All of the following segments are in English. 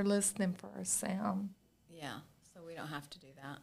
We're listening for our sound. Yeah, so we don't have to do that.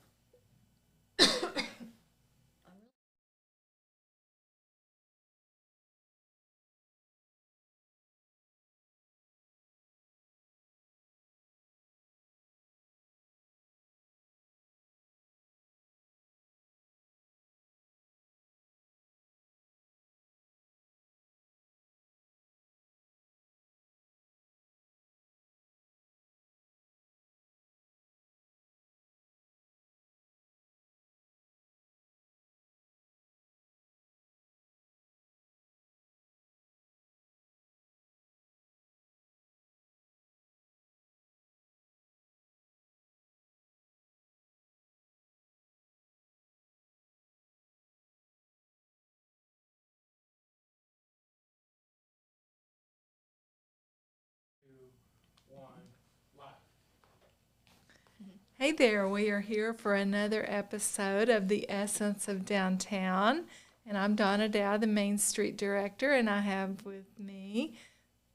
Hey there, we are here for another episode of The Essence of Downtown. And I'm Donna Dow, the Main Street Director, and I have with me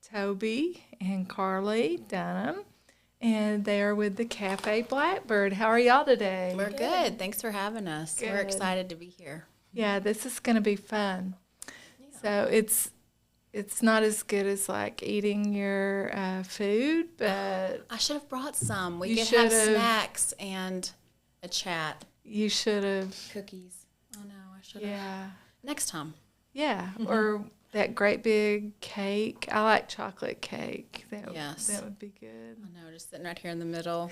Toby and Carly Dunham, and they are with the Cafe Blackbird. How are y'all today? We're good. Thanks for having us. Good. We're excited to be here. Yeah, this is going to be fun. So it's not as good as like eating your food, but I should have brought some. We You could have should've. snacks and a chat. you should have. Cookies. Oh, no, I should have. Yeah. Next time. Yeah, or that great big cake. I like chocolate cake. Yes. That would be good. I know, just sitting right here in the middle.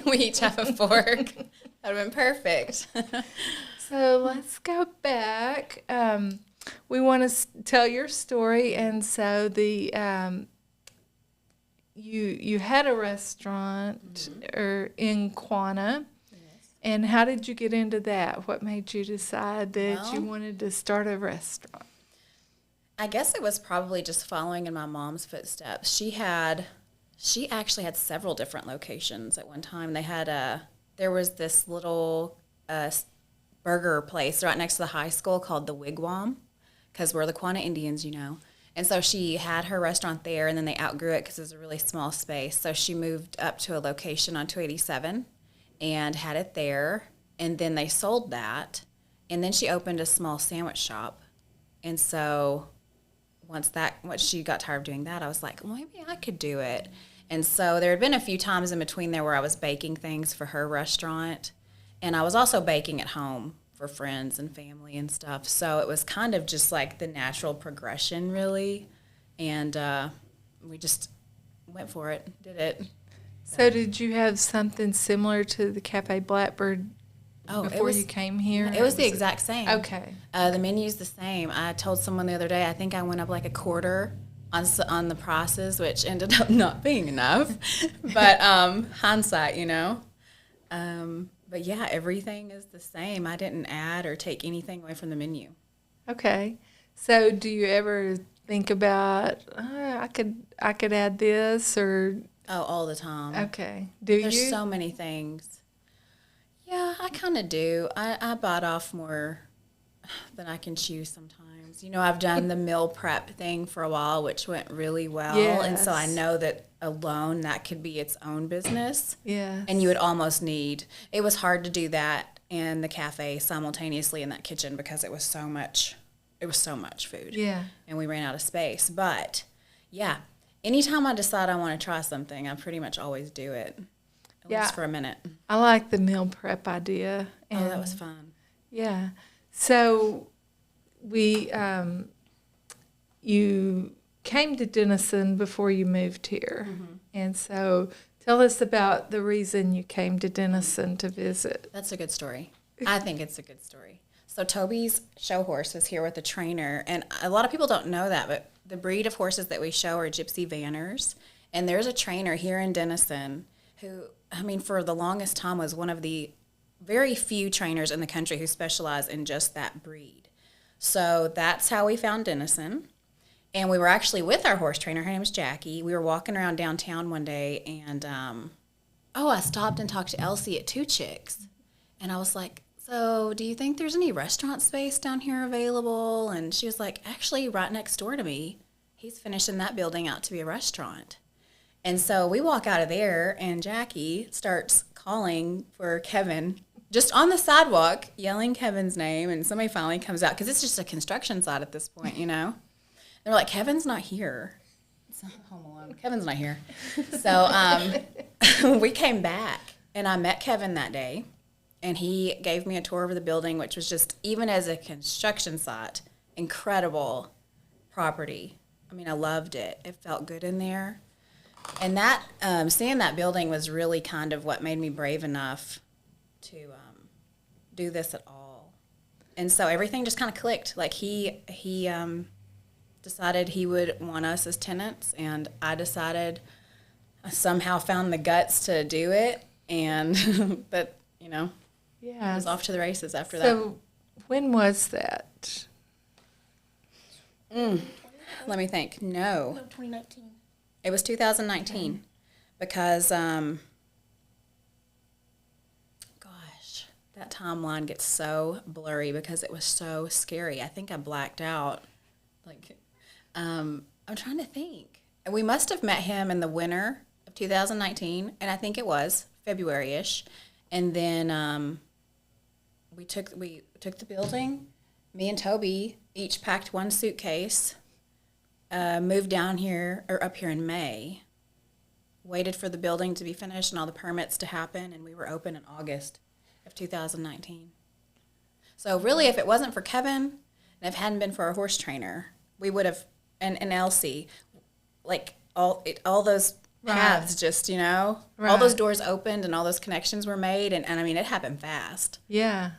We each have a fork. That would have been perfect. So let's go back. We want to tell your story, and so the you had a restaurant or in Quanah. And how did you get into that? What made you decide that you Well, wanted to start a restaurant? I guess it was probably just following in my mom's footsteps. She actually had several different locations at one time. There was this little burger place right next to the high school called the Wigwam, because we're the Quanah Indians, you know. And so she had her restaurant there, and then they outgrew it because it was a really small space. So she moved up to a location on 287 and had it there, and then they sold that, and then she opened a small sandwich shop. And so once she got tired of doing that, I was like, well, maybe I could do it. And so there had been a few times in between there where I was baking things for her restaurant, and I was also baking at home for friends and family and stuff. So it was kind of just like the natural progression, really. And we just went for it, did it. So did you have something similar to the Cafe Blackbird before you came here? It was the exact same. Okay. The menu's the same. I told someone the other day, I think I went up like a quarter on the prices, which ended up not being enough. But hindsight, you know. But yeah, everything is the same. I didn't add or take anything away from the menu. Okay. So do you ever think about I could add this or Oh, all the time. okay. Do There's you? so many things. Yeah, I kind of do. I bite off more than I can chew sometimes. You know, I've done the meal prep thing for a while, which went really well. And so I Yes. know that alone that could be its own business. Yes. And you would almost it was hard to do that and the cafe simultaneously in that kitchen because it was so much food. Yeah. And we ran out of space. But yeah, anytime I decide I want to try something, I pretty much always do it, at Yeah. least for a minute. I like the meal prep idea. Oh, that was fun. Yeah. So you came to Denison before you moved here. And so tell us about the reason you came to Denison to visit. That's a good story. I think it's a good story. So Toby's show horse was here with a trainer, and a lot of people don't know that, but the breed of horses that we show are Gypsy Vanners, and there's a trainer here in Denison who, I mean, for the longest time was one of the very few trainers in the country who specialize in just that breed. So that's how we found Denison. And we were actually with our horse trainer. Her name is Jackie. We were walking around downtown one day, and I stopped and talked to Elsie at Two Chicks. And I was like, so do you think there's any restaurant space down here available? And she was like, actually, right next door to me, he's finishing that building out to be a restaurant. And so we walk out of there, and Jackie starts calling for Kevin just on the sidewalk, yelling Kevin's name. And somebody finally comes out because it's just a construction site at this point, you know. They're like, Kevin's not here. It's not Home Alone. Kevin's not here. So we came back, and I met Kevin that day, and he gave me a tour of the building, which was just, even as a construction site, incredible property. I mean, I loved it. It felt good in there. And that, seeing that building was really kind of what made me brave enough to do this at all. And so everything just kind of clicked. Like he decided he would want us as tenants, and I decided I somehow found the guts to do it, and but you know, Yeah. I was off to the races after that. So when was that? Let me think. No, 2019. it was 2019 because gosh, that timeline gets so blurry because it was so scary. I think I blacked out. Like, I'm trying to think. We must have met him in the winter of 2019, and I think it was February-ish. And then we took the building. Me and Toby each packed one suitcase, moved down here or up here in May, waited for the building to be finished and all the permits to happen, and we were open in August of 2019. So really, if it wasn't for Kevin, and if it hadn't been for our horse trainer, we would have, and Elsie, like all those paths, just, you know, all those doors opened and all those connections were made, and I mean, it happened fast. Yeah.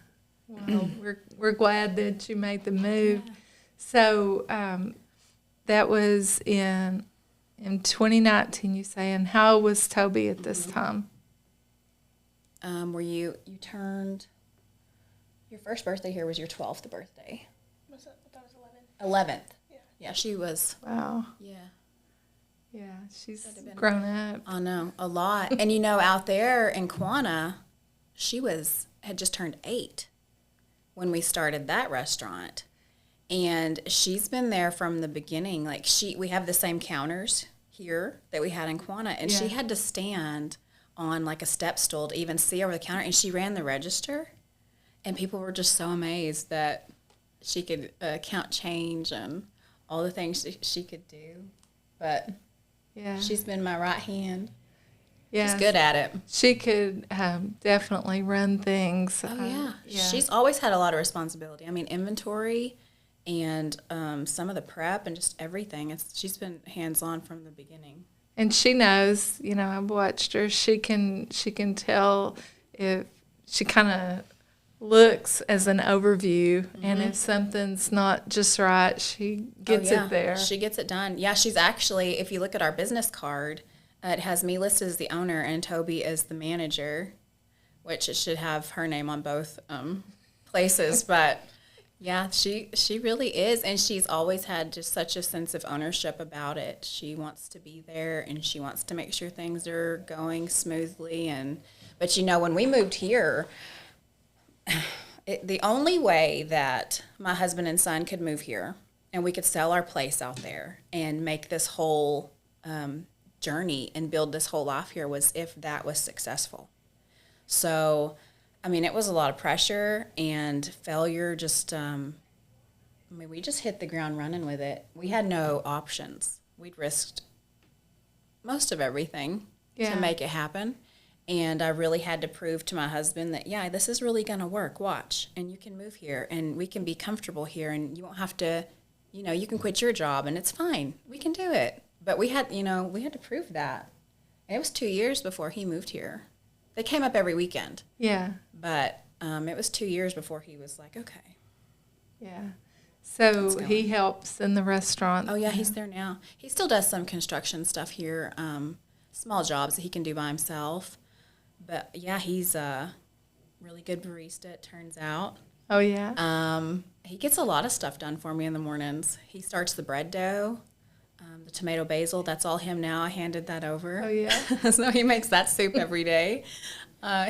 Well, we're glad that you made the move. Yeah. So that was in 2019, you say, and how old was Toby at this time? Were you turned, your first birthday here was your 12th birthday. I thought it was 11. 11th. Yeah, she was. Wow. Yeah. Yeah, she's grown up. I know, a lot. And you know, out there in Quanah, she had just turned 8 when we started that restaurant. And she's been there from the beginning. Like we have the same counters here that we had in Quanah, and she had to stand on like a step stool to even see over the counter, and she ran the register, and people were just so amazed that she could count change and all the things she could do. But she's been my right hand. Yeah, she's good at it. She could definitely run things. Oh, yeah. She's always had a lot of responsibility. I mean, inventory and some of the prep and just everything. She's been hands-on from the beginning. And she knows, you know, I've watched her. She can tell if she kind of looks as an overview, and if something's not just right, she gets it there. She gets it done. Yeah, she's actually, if you look at our business card, it has me listed as the owner and Toby as the manager, which it should have her name on both places. But yeah, she really is, and she's always had just such a sense of ownership about it. She wants to be there, and she wants to make sure things are going smoothly. But you know, when we moved here, the only way that my husband and son could move here and we could sell our place out there and make this whole journey and build this whole life here was if that was successful. So, I mean, it was a lot of pressure and failure. Just, we just hit the ground running with it. We had no options. We'd risked most of everything to make it happen. And I really had to prove to my husband that, this is really going to work. Watch. And you can move here, and we can be comfortable here, and you won't have to, you can quit your job, and it's fine. We can do it. But we had to prove that. And it was 2 years before he moved here. They came up every weekend. Yeah. But it was 2 years before he was like, okay. Yeah. So he helps in the restaurant. Oh, yeah, he's there now. He still does some construction stuff here, small jobs that he can do by himself. But, yeah, he's a really good barista, it turns out. Oh, yeah? He gets a lot of stuff done for me in the mornings. He starts the bread dough, the tomato basil. That's all him now. I handed that over. Oh, yeah? So he makes that soup every day.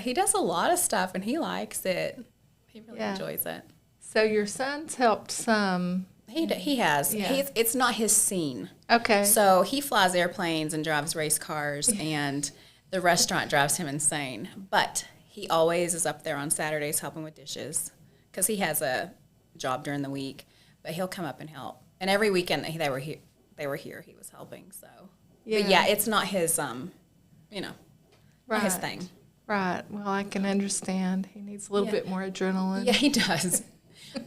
He does a lot of stuff, and he likes it. He really enjoys it. So your son's helped some He has. Yeah. It's not his scene. Okay. So he flies airplanes and drives race cars, and the restaurant drives him insane. But he always is up there on Saturdays helping with dishes because he has a job during the week. But he'll come up and help. And every weekend that they were here, he was helping. So, Yeah. But yeah, it's not his, not his Right. thing. Right. Well, I can understand. He needs a little bit more adrenaline. Yeah, he does.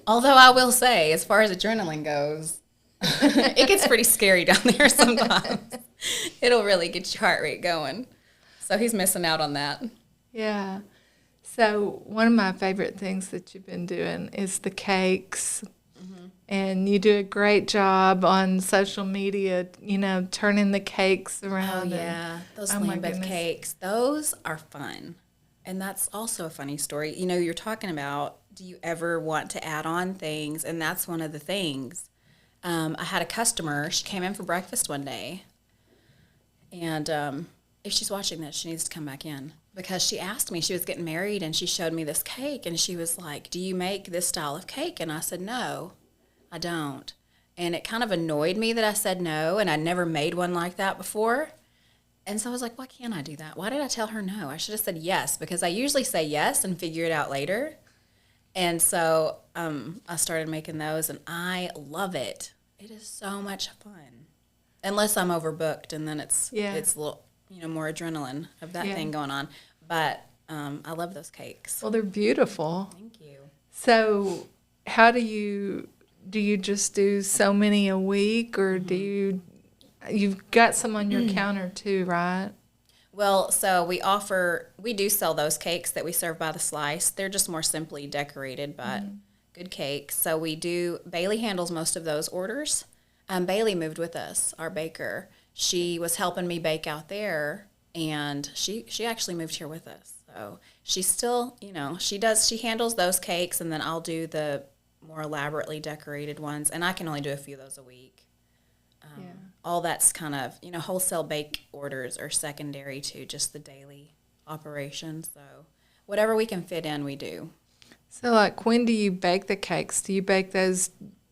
Although I will say, as far as adrenaline goes, it gets pretty scary down there sometimes. It'll really get your heart rate going. So he's missing out on that. Yeah. So one of my favorite things that you've been doing is the cakes. And you do a great job on social media, turning the cakes Oh, around. yeah. Those Oh, my Lambeth goodness. cakes, those are fun. And that's also a funny story. You're talking about, do you ever want to add on things? And that's one of the things. I had a customer, she came in for breakfast one day. And if she's watching this, she needs to come back in. Because she asked me, she was getting married, and she showed me this cake. And she was like, do you make this style of cake? And I said, no, I don't. And it kind of annoyed me that I said no, and I'd never made one like that before. And so I was like, why can't I do that? Why did I tell her no? I should have said yes, because I usually say yes and figure it out later. And so I started making those, and I love it. It is so much fun. Unless I'm overbooked, and then it's a little, more adrenaline of that thing going on. But I love those cakes. Well, they're beautiful. Thank you. So how do you just do so many a week, or you've got some on your counter too, right? Well, so we do sell those cakes that we serve by the slice. They're just more simply decorated, but good cakes. So Bailey handles most of those orders. Bailey moved with us, our baker. She was helping me bake out there, and she actually moved here with us. So she's still, she handles those cakes, and then I'll do the more elaborately decorated ones, and I can only do a few of those a week. All that's kind of, wholesale bake orders are secondary to just the daily operation. So whatever we can fit in, we do. So, like, when do you bake the cakes? Do you bake those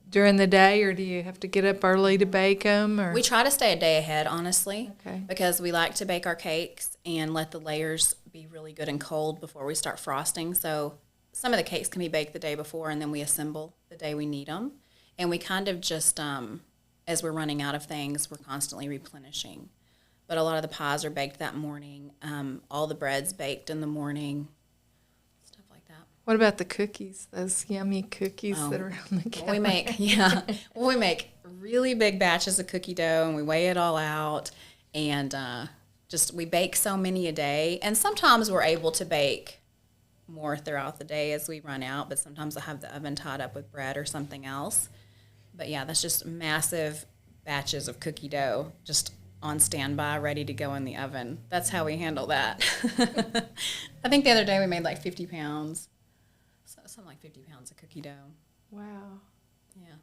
during the day, or do you have to get up early to bake them? Or We try to stay a day ahead, honestly, Okay. because we like to bake our cakes and let the layers be really good and cold before we start frosting. So some of the cakes can be baked the day before, and then we assemble the day we need them. And we kind of just, as we're running out of things, we're constantly replenishing. But a lot of the pies are baked that morning. All the bread's baked in the morning, stuff like that. what about the cookies? Those yummy cookies that are on the counter. We make really big batches of cookie dough, and we weigh it all out, and we bake so many a day. And sometimes we're able to bake more throughout the day as we run out, but sometimes I have the oven tied up with bread or something else. But yeah, that's just massive batches of cookie dough just on standby, ready to go in the oven. That's how we handle that. I think the other day we made like 50 pounds. Something like 50 pounds of cookie dough. Wow. Yeah,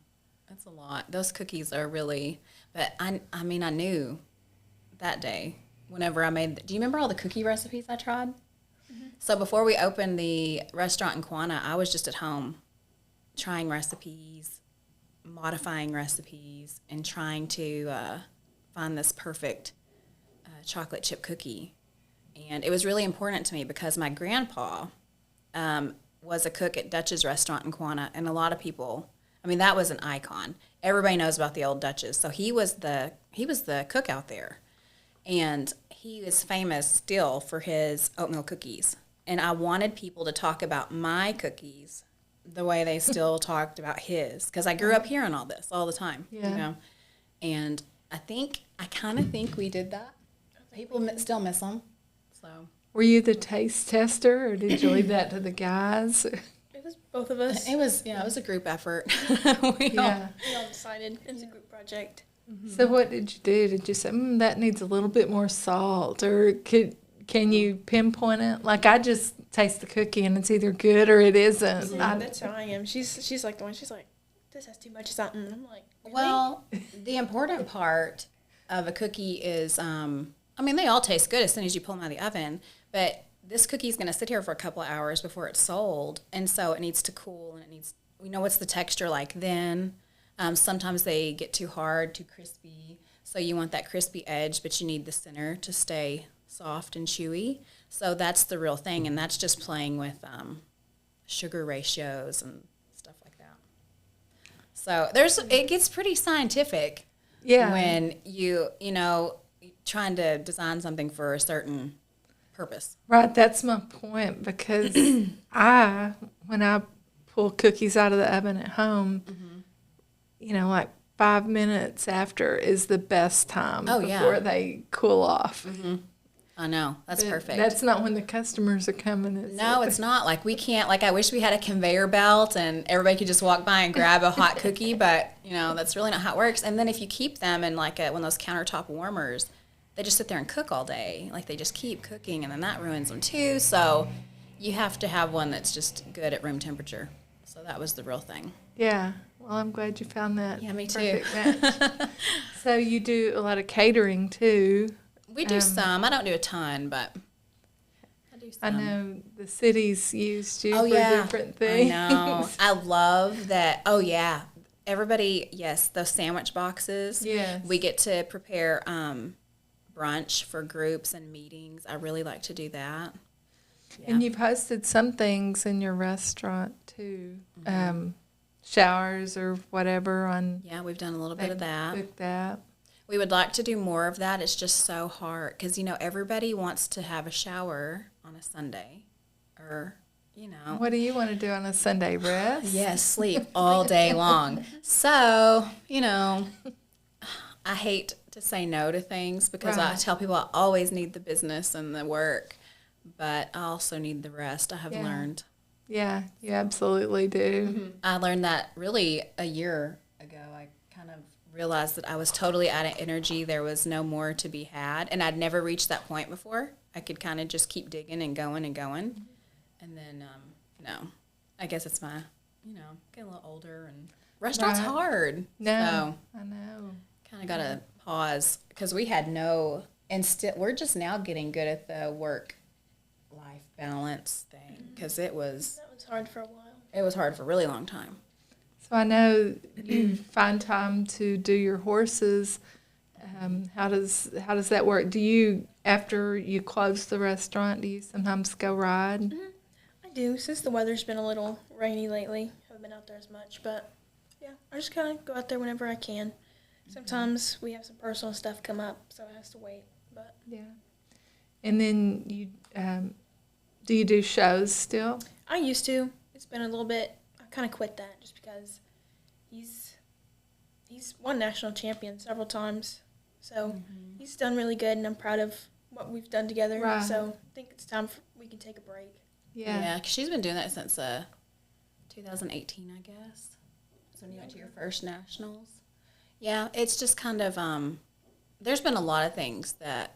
that's a lot. Those cookies are really, but I knew that day whenever I made, do you remember all the cookie recipes I tried? Mm-hmm. So before we opened the restaurant in Quanah, I was just at home trying recipes, modifying recipes, and trying to find this perfect chocolate chip cookie. And it was really important to me because my grandpa was a cook at Dutch's restaurant in Quanah, and a lot of people, that was an icon. Everybody knows about the old Dutch's. So he was the cook out there, and he is famous still for his oatmeal cookies. And I wanted people to talk about my cookies the way they still talked about his, because I grew up hearing all this all the time, And I kind of think we did that. People still miss them. So Were you the taste tester, or did you leave that to the guys? It was both of us. it was a group effort. We all decided it was a group project. So what did you do? Did you say, that needs a little bit more salt, or can you pinpoint it? Like, I just taste the cookie and it's either good or it isn't. That's how I am. She's like the one. She's like, this has too much something. I'm like, really? Well, the important part of a cookie is, they all taste good as soon as you pull them out of the oven, but this cookie is going to sit here for a couple of hours before it's sold, and so it needs to cool, and we know what's the texture like then. Sometimes they get too hard, too crispy. So you want that crispy edge, but you need the center to stay soft and chewy. So that's the real thing, and that's just playing with sugar ratios and stuff like that. So it gets pretty scientific when you trying to design something for a certain purpose. Right, that's my point, because when I pull cookies out of the oven at home, like 5 minutes after is the best time before they cool off. I know. That's perfect. That's not when the customers are coming. No, it's not. Like, we can't, I wish we had a conveyor belt and everybody could just walk by and grab a hot cookie, but, that's really not how it works. And then if you keep them in, one of those countertop warmers, they just sit there and cook all day. Like, they just keep cooking, and then that ruins them too. So you have to have one that's just good at room temperature. So that was the real thing. Yeah. Well, I'm glad you found that. Yeah, me too. Match. So you do a lot of catering too. We do some. I don't do a ton, but I do some. I know the city's used you for different things. I know. I love that. Oh, yeah. Everybody, yes, those sandwich boxes. Yes. We get to prepare brunch for groups and meetings. I really like to do that. Yeah. And you posted some things in your restaurant too. Showers or whatever on. Yeah, we've done a little bit of that. Cooked that. We would like to do more of that. It's just so hard because, everybody wants to have a shower on a Sunday or, What do you want to do on a Sunday? Rest? Yes, sleep all day long. So, I hate to say no to things because I tell people I always need the business and the work, but I also need the rest, I have learned. Yeah, you absolutely do. I learned that really a year ago. I kind of realized that I was totally out of energy. There was no more to be had, and I'd never reached that point before. I could kind of just keep digging and going and going, and then no, I guess it's my getting a little older and restaurant's hard. No, so I know. Kind of got to pause because we had we're just now getting good at the work-life balance thing because that was hard for a while. It was hard for a really long time. So I know you find time to do your horses. How does that work? Do you, after you close the restaurant, do you sometimes go ride? I do. Since the weather's been a little rainy lately, I haven't been out there as much. But yeah, I just kind of go out there whenever I can. Sometimes we have some personal stuff come up, so it has to wait. But yeah. And then you do you do shows still? I used to. It's been a little bit. I kind of quit that just because he's won national champion several times. So he's done really good, and I'm proud of what we've done together. Right. So I think it's time we can take a break. Yeah, 'cause she's been doing that since 2018, I guess. So when you went to your first nationals. Yeah, it's just kind of, there's been a lot of things that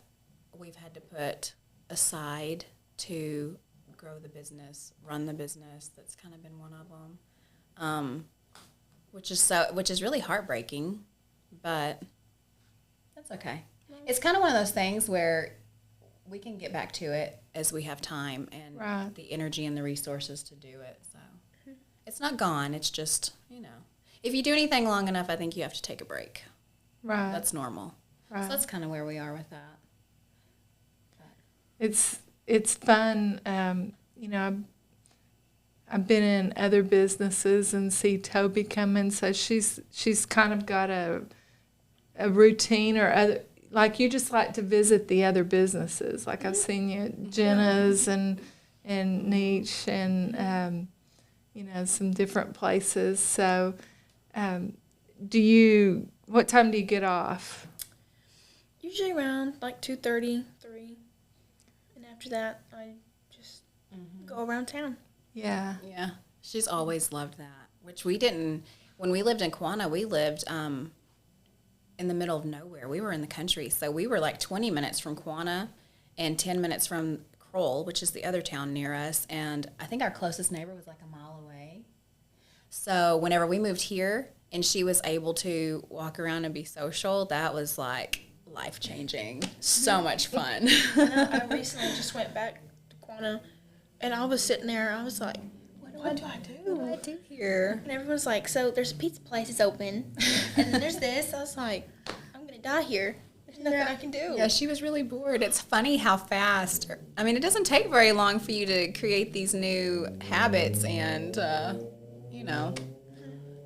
we've had to put aside to grow the business, run the business. That's kind of been one of them, which is really heartbreaking, but that's okay. It's kind of one of those things where we can get back to it as we have time and the energy and the resources to do it. So it's not gone. It's just, if you do anything long enough, I think you have to take a break. Right. That's normal. Right. So that's kind of where we are with that. It's fun. I've been in other businesses and see Toby come in, so she's kind of got a routine or other. Like, you just like to visit the other businesses. Like, I've seen you at Jenna's and Niche and some different places. So, what time do you get off? Usually around like 2:30, 3. And after that, I just go around town. Yeah. Yeah. She's always loved that, which we didn't. When we lived in Quanah, we lived in the middle of nowhere. We were in the country. So we were like 20 minutes from Quanah and 10 minutes from Kroll, which is the other town near us. And I think our closest neighbor was like a mile away. So whenever we moved here and she was able to walk around and be social, that was like life-changing. So much fun. I recently just went back to Quanah, and I was sitting there. I was like, what what do I do? What do I do here? And everyone's like, so there's a pizza place that's open, and then there's this. I was like, I'm going to die here. There's nothing I can do. Yeah, she was really bored. It's funny how fast, I mean, it doesn't take very long for you to create these new habits and,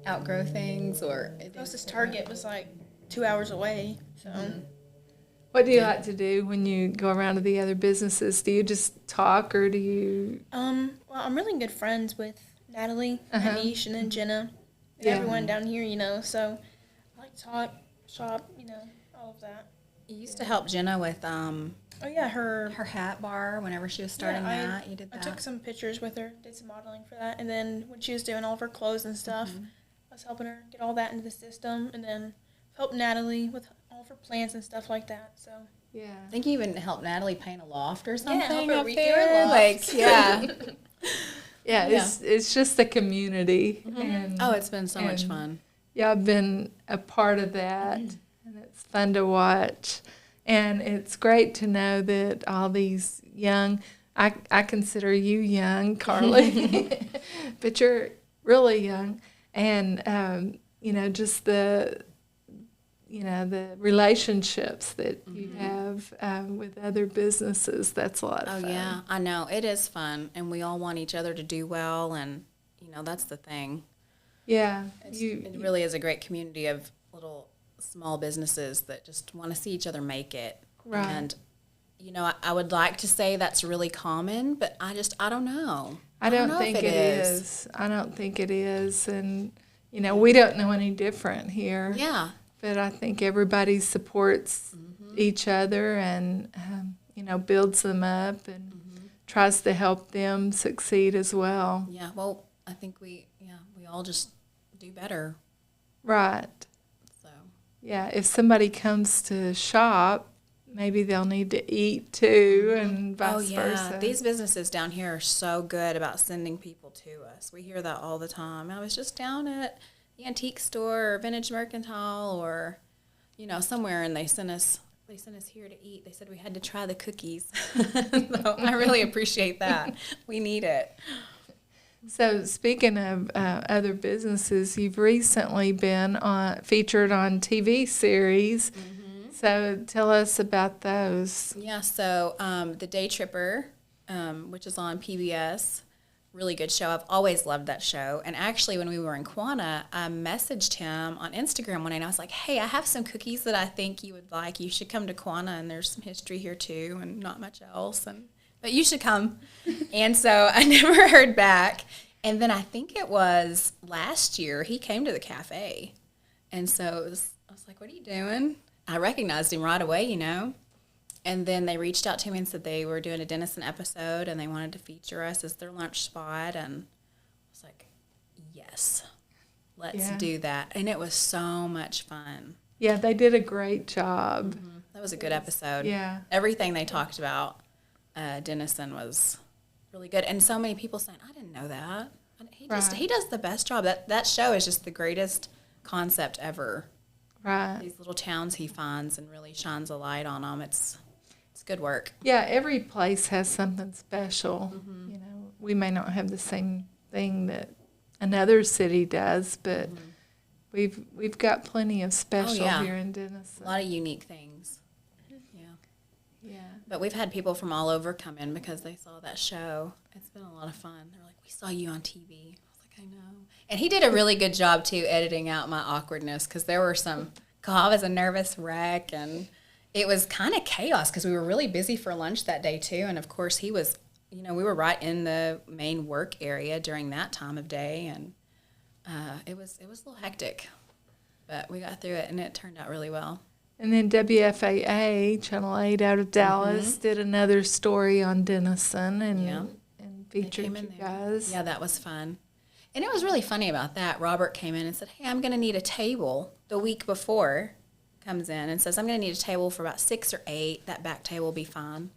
outgrow things or. Closest Target was like 2 hours away, so. What do you like to do when you go around to the other businesses? Do you just talk or do you? Well, I'm really good friends with Natalie, Anish, and then Jenna, and Yeah. everyone down here, so I like to talk, shop, all of that. You used to help Jenna with Oh, yeah, her hat bar whenever she was starting I that. You did I that. took some pictures with her, did some modeling for that, and then when she was doing all of her clothes and stuff, I was helping her get all that into the system, and then helped Natalie with all of her plans and stuff like that, so. Yeah. I think you even helped Natalie paint a loft or something help her up redo there. her loft. Like, yeah. Yeah, it's just the community. And, Oh, it's been so much and- fun. Yeah, I've been a part of that, and it's fun to watch. And it's great to know that all these young, I consider you young, Carly, but you're really young. And, just the relationships that you have with other businesses, that's a lot of Oh, fun. yeah, I know. It is fun, and we all want each other to do well, and, that's the thing. Yeah. It really is a great community of little small businesses that just want to see each other make it. Right. And, I would like to say that's really common, but I don't know. I don't know think if it is. I don't think it is. And, we don't know any different here. Yeah. But I think everybody supports each other and, builds them up and tries to help them succeed as well. Yeah. Well, I think we all just do better. Right. So. Yeah. If somebody comes to shop, maybe they'll need to eat too and vice versa. These businesses down here are so good about sending people to us. We hear that all the time. I was just down at the antique store or vintage mercantile or, somewhere, and they sent us here to eat. They said we had to try the cookies. So I really appreciate that. We need it. So speaking of other businesses, you've recently been featured on TV series. So tell us about those. Yeah, so the Daytripper, which is on PBS, really good show. I've always loved that show. And actually, when we were in Quanah, I messaged him on Instagram one day, and I was like, hey, I have some cookies that I think you would like. You should come to Quanah, and there's some history here, too, and not much else. But you should come. And so I never heard back. And then I think it was last year, he came to the cafe. And so I was like, what are you doing? I recognized him right away, And then they reached out to me and said they were doing a Denison episode and they wanted to feature us as their lunch spot. And I was like, yes, let's do that. And it was so much fun. Yeah, they did a great job. That was a good episode. Yeah. Everything they talked about, Denison was really good. And so many people saying, I didn't know that. And he does the best job. That show is just the greatest concept ever. Right. These little towns he finds and really shines a light on them. It's good work. Yeah, every place has something special. We may not have the same thing that another city does, but we've got plenty of special here in Denison. A lot of unique things. Yeah. But we've had people from all over come in because they saw that show. It's been a lot of fun. They're like, we saw you on TV. I was like, I know. And he did a really good job, too, editing out my awkwardness because there were I was a nervous wreck, and it was kind of chaos because we were really busy for lunch that day, too. And, of course, he was, we were right in the main work area during that time of day, and it was a little hectic. But we got through it, and it turned out really well. And then WFAA, Channel 8 out of Dallas, did another story on Denison and featured you guys. Yeah, that was fun. And it was really funny about that. Robert came in and said, hey, I'm going to need a table the week before. Comes in and says, I'm going to need a table for about 6 or 8. That back table will be fine.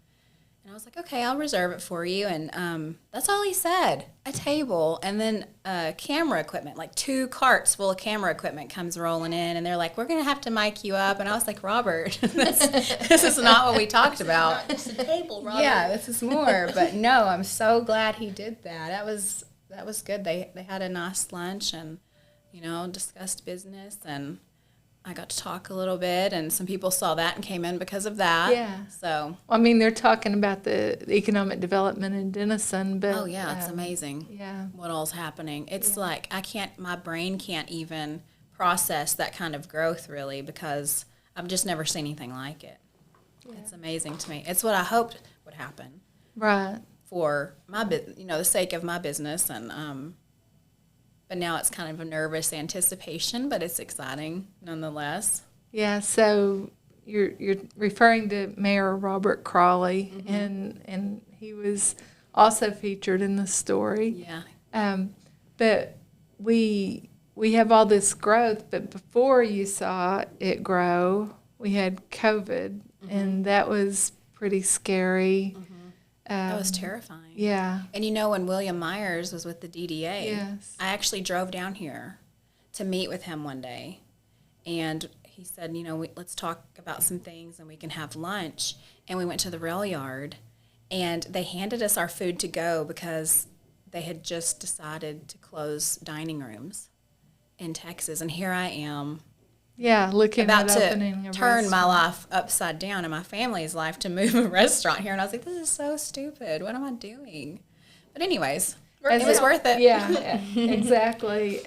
And I was like, okay, I'll reserve it for you. And that's all he said, a table. And then camera equipment, like 2 carts full of camera equipment comes rolling in. And they're like, we're going to have to mic you up. And I was like, Robert, this is not what we talked about. Not just a table, Robert. Yeah, this is more. But no, I'm so glad he did that. that was good. They had a nice lunch and, discussed business, and I got to talk a little bit, and some people saw that and came in because of that. Yeah. So. I mean, they're talking about the economic development in Denison, but Oh yeah, it's amazing. Yeah. What all's happening? It's like my brain can't even process that kind of growth really, because I've just never seen anything like it. Yeah. It's amazing to me. It's what I hoped would happen. Right. For my the sake of my business, and but now it's kind of a nervous anticipation, but it's exciting nonetheless. Yeah, so you're referring to Mayor Robert Crawley, and he was also featured in the story. Yeah. But we have all this growth, but before you saw it grow, we had COVID, and that was pretty scary. That was terrifying. Yeah. And when William Myers was with the DDA, Yes. I actually drove down here to meet with him one day. And he said, let's talk about some things and we can have lunch. And we went to the rail yard, and they handed us our food to go because they had just decided to close dining rooms in Texas. And here I am. Yeah, looking About at to opening a turn my restaurant. life upside down and my family's life to move a restaurant here. And I was like, this is so stupid. What am I doing? But anyways, it was worth it. Yeah, exactly.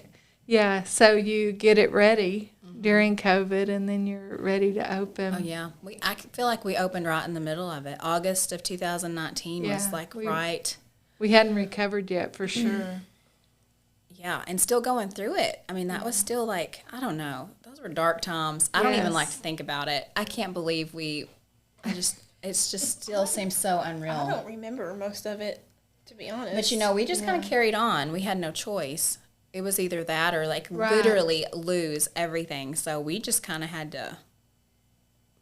Yeah, so you get it ready during COVID, and then you're ready to open. Oh, yeah. I feel like we opened right in the middle of it. August of 2019 was Yeah, like we- right. We hadn't recovered yet, for sure. Yeah, and still going through it. I mean, that was still like, I don't know. Those were dark times. I don't even Yes. like to think about it. I can't believe it just still seems so I unreal. don't remember most of it, to be honest. But, we just kind of carried on. We had no choice. It was either that or like Right. literally lose everything. So we just kind of had to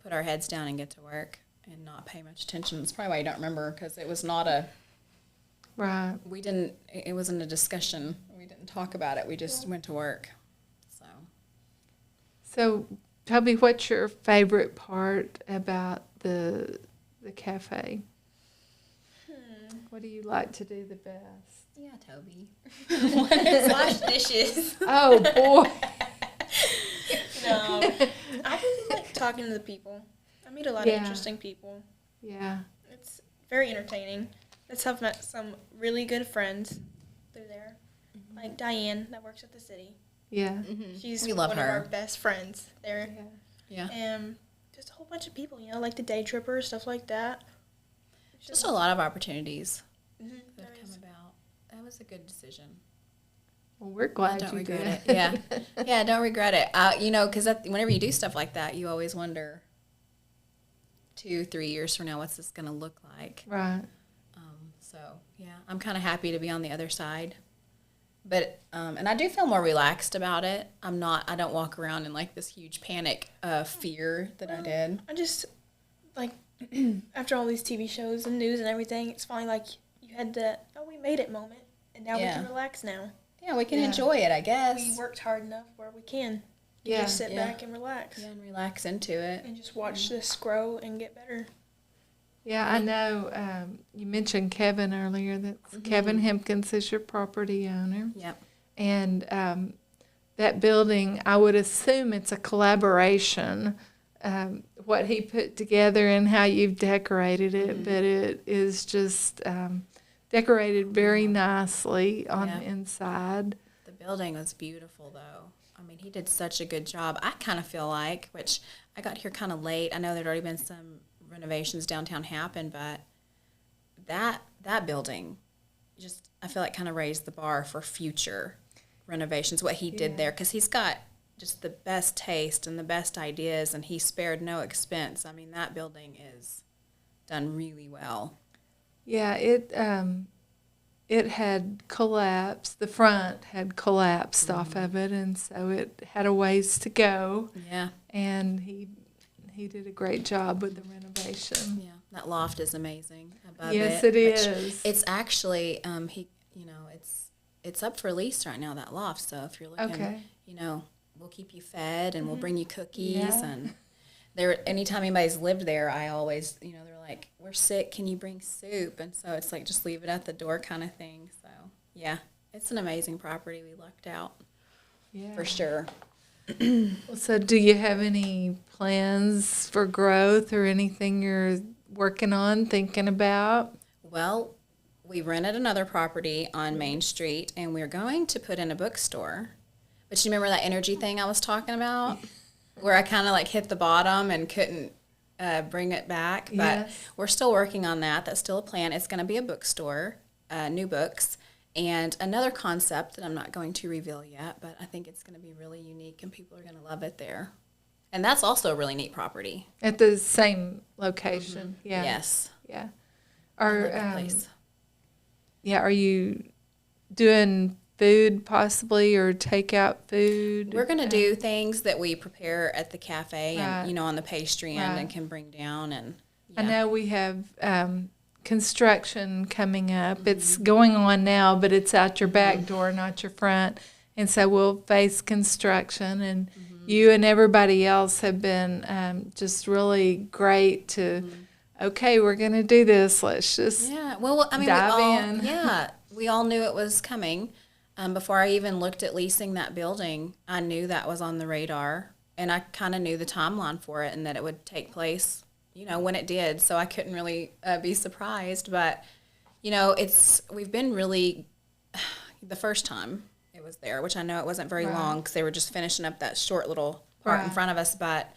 put our heads down and get to work and not pay much attention. That's probably why you don't remember, because it was not Right. it wasn't a discussion. We didn't talk about it. We just went to work. So, Toby, what's your favorite part about the cafe? What do you like to do the best? Yeah, Toby. Wash dishes. Oh, boy. No. I really like talking to the people. I meet a lot of Yeah. interesting people. Yeah. It's very entertaining. I've met some really good friends through there. Like Diane, that works at the city. Yeah. She's We love one her. of our best friends there. Yeah. And just a whole bunch of people, like the Daytripper, stuff like that. Just a lot of opportunities Mhm, that there have come is. about. That was a good decision. Well, we're I glad don't you regret did. it. Yeah. Yeah, don't regret it. Because whenever you do stuff like that, you always wonder 2-3 years from now, what's this going to look like? Right. So, yeah, I'm kind of happy to be on the other side. But, and I do feel more relaxed about it. I don't walk around in like this huge panic of fear that I did. I just, like, after all these TV shows and news and everything, it's finally like you had the, we made it moment. And now we Yeah. can relax now. Yeah, we can Yeah. enjoy it, I guess. We worked hard enough where we can. You Yeah. just sit Yeah. back and relax. Yeah, and relax into it. And just watch this grow and get better. Yeah, I know you mentioned Kevin earlier. That's Kevin Hempkins is your property owner. Yep. And that building, I would assume it's a collaboration, what he put together and how you've decorated it, but it is just decorated very nicely on Yeah. the inside. The building was beautiful, though. I mean, he did such a good job. I kind of feel like, which I got here kind of late. I know there'd already been some renovations downtown happen, but that building just, I feel like, kind of raised the bar for future renovations, what he did there, because he's got just the best taste and the best ideas, and he spared no expense. I mean, that building is done really well. Yeah, it had collapsed. The front had collapsed off of it, and so it had a ways to go. Yeah. And he did a great job with the renovation. Yeah, that loft is amazing above Yes, it. it which is. It's actually it's up for lease right now, that loft. So if you're looking, Okay. we'll keep you fed and we'll bring you cookies Yeah. and anytime anybody's lived there, I always, they're like, we're sick, can you bring soup? And so it's like, just leave it at the door kind of thing. So yeah, It's an amazing property. We lucked out Yeah. for sure. So do you have any plans for growth or anything you're working on, thinking about? Well, we rented another property on Main Street, and we're going to put in a bookstore. But you remember that energy thing I was talking about, where I kind of like hit the bottom and couldn't bring it back? But Yes. we're still working on that. That's still a plan. It's going to be a bookstore, new books, and another concept that I'm not going to reveal yet, but I think it's going to be really unique, and people are going to love it there. And that's also a really neat property. At the same location. Yeah. Yes. Yeah. I Are love that place. yeah, are you doing food possibly or takeout food? We're going to do things that we prepare at the cafe Right. and, on the pastry end Right. and can bring down. And I yeah. know we have construction coming up. It's going on now, but it's out your back door, not your front. And so we'll face construction. And you and everybody else have been just really great to, okay, we're going to do this. Let's just Yeah. Well, I mean, dive in. Yeah, we all knew it was coming. Before I even looked at leasing that building, I knew that was on the radar. And I kind of knew the timeline for it and that it would take place, when it did. So I couldn't really be surprised. But, we've been really, the first time it was there, which I know it wasn't very Right. long because they were just finishing up that short little part in Right. front of us. But,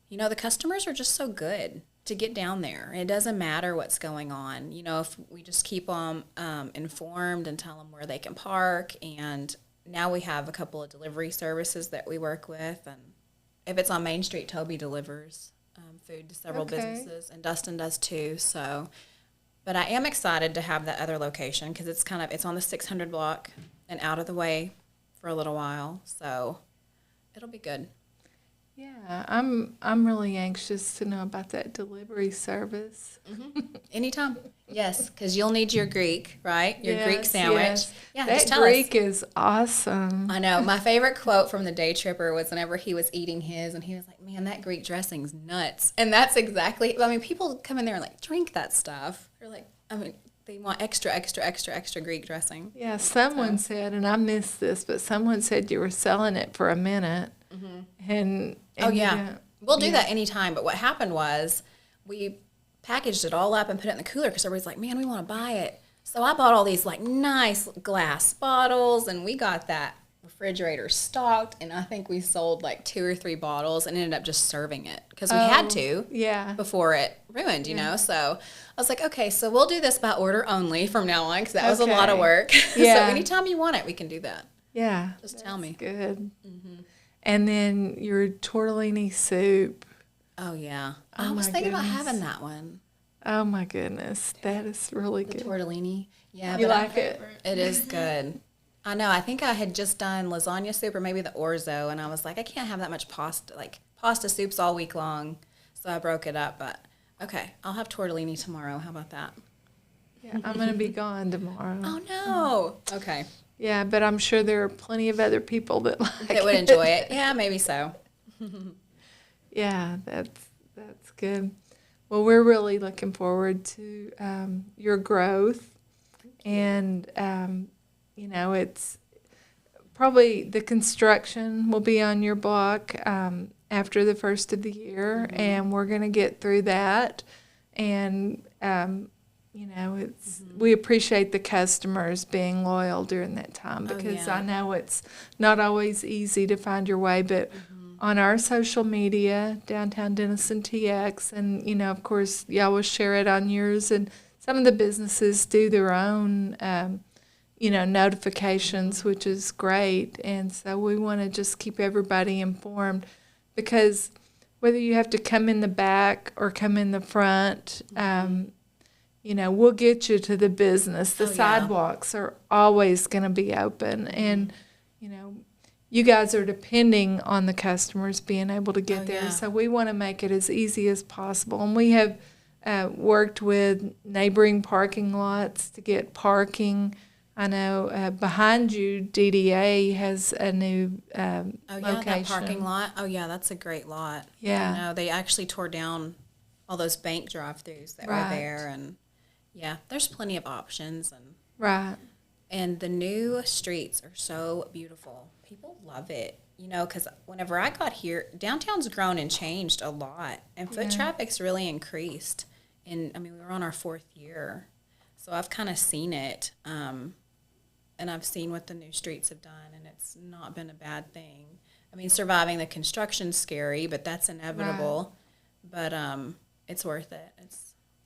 the customers are just so good to get down there. It doesn't matter what's going on. If we just keep them informed and tell them where they can park. And now we have a couple of delivery services that we work with. And if it's on Main Street, Toby delivers food to several Okay. businesses, and Dustin does too. So, but I am excited to have that other location because it's on the 600 block and out of the way for a little while. So it'll be good. Yeah, I'm really anxious to know about that delivery service. Anytime. Yes, because you'll need your Greek, right? Your Greek Yes, sandwich. yes. Yeah, That just tell Greek us. is awesome. I know. My favorite quote from the Daytripper was whenever he was eating his, and he was like, "Man, that Greek dressing's nuts." And that's exactly. I mean, people come in there and like drink that stuff. They're like, they want extra, extra, extra, extra Greek dressing. Yeah, someone said, and I missed this, but someone said you were selling it for a minute. And Oh you yeah, don't- we'll do yeah. that anytime. But what happened was we packaged it all up and put it in the cooler because everybody's like, "Man, we want to buy it." So I bought all these like nice glass bottles, and we got that refrigerator stocked. And I think we sold like 2 or 3 bottles and ended up just serving it because we had to Yeah. before it ruined, So I was like, okay, so we'll do this by order only from now on because that was a lot of Okay. work. Yeah. So anytime you want it, we can do that. Yeah. Just tell me. Good. And then your tortellini soup. Oh yeah, Oh, I was my thinking about goodness. having that one. Oh my goodness, that is really The good. tortellini. Yeah, You but like it? it is good. I know. I think I had just done lasagna soup or maybe the orzo, and I was like, I can't have that much pasta. Like pasta soups all week long, so I broke it up. But okay, I'll have tortellini tomorrow. How about that? Yeah, I'm going to be gone tomorrow. Oh no. Okay, Yeah, but I'm sure there are plenty of other people that like that would enjoy it. Yeah, maybe so. Yeah, that's good. Well, we're really looking forward to your growth, and it's probably the construction will be on your block after the first of the year, and we're going to get through that. And we appreciate the customers being loyal during that time because yeah. I know it's not always easy to find your way, but on our social media, Downtown Denison TX, and, of course, y'all will share it on yours. And some of the businesses do their own, notifications, which is great. And so we want to just keep everybody informed because whether you have to come in the back or come in the front, we'll get you to the business. The Oh, yeah. sidewalks are always going to be open. And, you guys are depending on the customers being able to get Oh, there. yeah. So we want to make it as easy as possible. And we have worked with neighboring parking lots to get parking. I know behind you, DDA has a new Oh yeah, location. that parking lot. Oh yeah, that's a great lot. Yeah. No, they actually tore down all those bank drive-throughs that Right. were there, and yeah, there's plenty of options, and Right. And the new streets are so beautiful. People love it, you know, because whenever I got here, downtown's grown and changed a lot, and foot traffic's really increased. And I mean, we were on our 4th year, so I've kind of seen it, and I've seen what the new streets have done, and it's not been a bad thing. I mean, surviving the construction's scary, but that's inevitable. But it's worth it.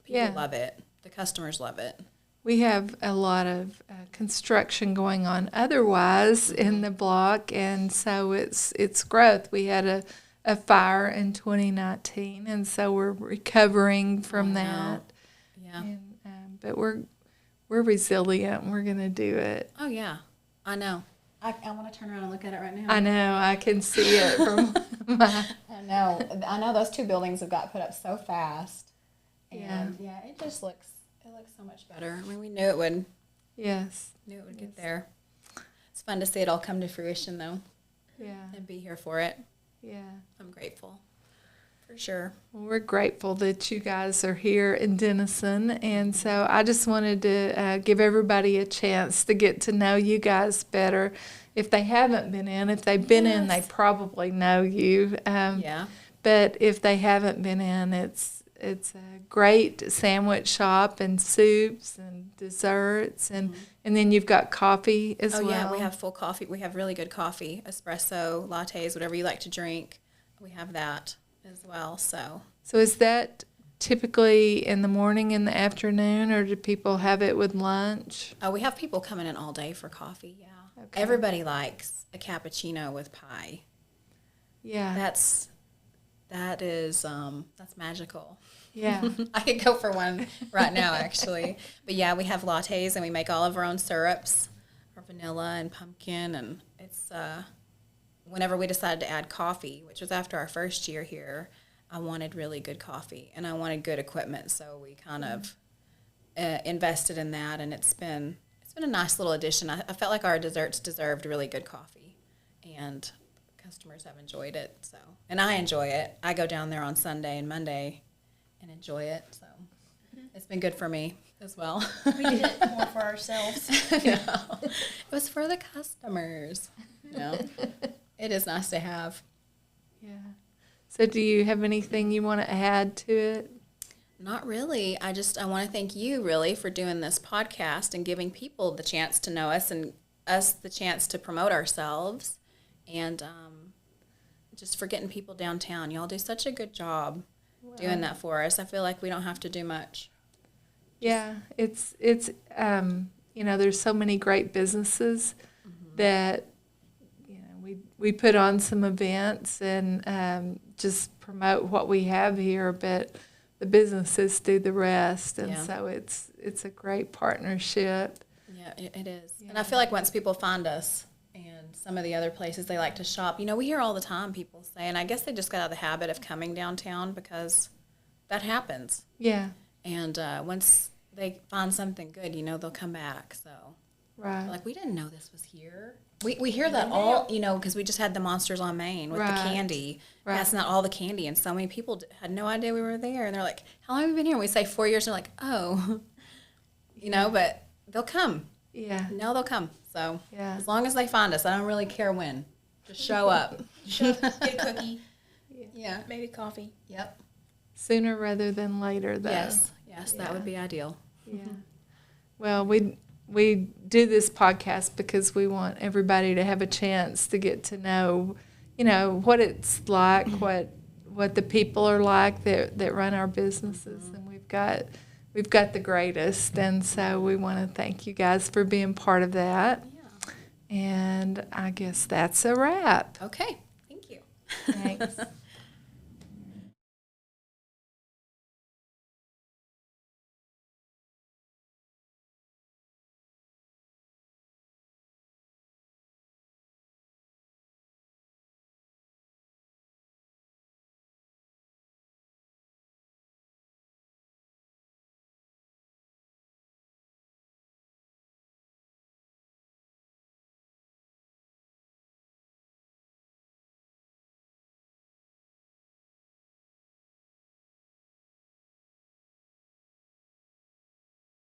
People love it. The customers love it. We have a lot of construction going on otherwise in the block, and so it's growth. We had a fire in 2019, and so we're recovering from that. Yeah. And, but we're resilient. We're gonna do it. Oh yeah, I know. I want to turn around and look at it right now. I know. I can see it from my. I know. Those 2 buildings have got put up so fast, and Yeah. it just looks so much better. I mean, we knew it would. Yes. Knew it would get there. It's fun to see it all come to fruition, though, Yeah. and be here for it. Yeah. I'm grateful, for sure. Well, we're grateful that you guys are here in Denison, and so I just wanted to give everybody a chance to get to know you guys better. If they haven't been in, if they've been in, they probably know you. Yeah. But if they haven't been in, it's a great sandwich shop and soups and desserts, and then you've got coffee as well. Oh yeah, we have full coffee. We have really good coffee, espresso, lattes, whatever you like to drink. We have that as well. So is that typically in the morning, in the afternoon, or do people have it with lunch? we have people coming in all day for coffee. Yeah, Okay. everybody likes a cappuccino with pie. Yeah. That's magical. Yeah. I could go for one right now, actually. But yeah, we have lattes, and we make all of our own syrups, our vanilla and pumpkin, and it's whenever we decided to add coffee, which was after our 1st year here, I wanted really good coffee, and I wanted good equipment, so we kind of invested in that, and it's been a nice little addition. I felt like our desserts deserved really good coffee, and customers have enjoyed it. So, and I enjoy it. I go down there on Sunday and Monday and enjoy it. So it's been good for me as well. We did it more for ourselves. No, it was for the customers. No, it is nice to have. Yeah. So do you have anything you want to add to it? Not really. I want to thank you really for doing this podcast and giving people the chance to know us and us the chance to promote ourselves, and just for getting people downtown. Y'all do such a good job doing that for us. I feel like we don't have to do much. Yeah, it's there's so many great businesses that we put on some events and just promote what we have here, but the businesses do the rest, and so it's a great partnership. Yeah, it is. Yeah. And I feel like once people find us and some of the other places they like to shop, we hear all the time people say, and I guess they just got out of the habit of coming downtown because that happens. Yeah. And once they find something good, they'll come back. So, right. Like, we didn't know this was here. We hear that all, because we just had the Monsters on Main with the candy. Right. Passing out all the candy, and so many people had no idea we were there. And they're like, how long have you been here? And we say 4 years, and they're like, oh. But they'll come. Yeah. No, they'll come. So Yeah. as long as they find us, I don't really care when. Just show up. Get a cookie, Yeah. maybe coffee. Yep. Sooner rather than later, though. Yes, that would be ideal. Yeah. Well, we do this podcast because we want everybody to have a chance to get to know, what it's like, what the people are like that run our businesses, and we've got the greatest, and so we want to thank you guys for being part of that. Yeah. And I guess that's a wrap. Okay. Thank you. Thanks.